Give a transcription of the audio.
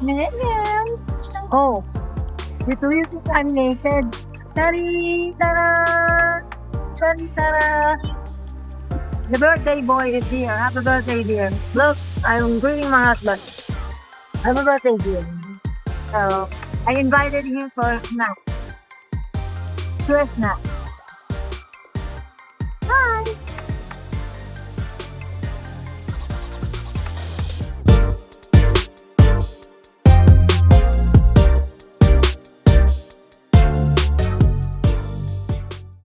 Man. Oh, the twins is animated. Tari, tara! Tari, tara! The birthday boy is here. Happy birthday, dear. Look, I'm greeting my husband. Happy birthday, dear. So, I invited him for a snack. To a snack.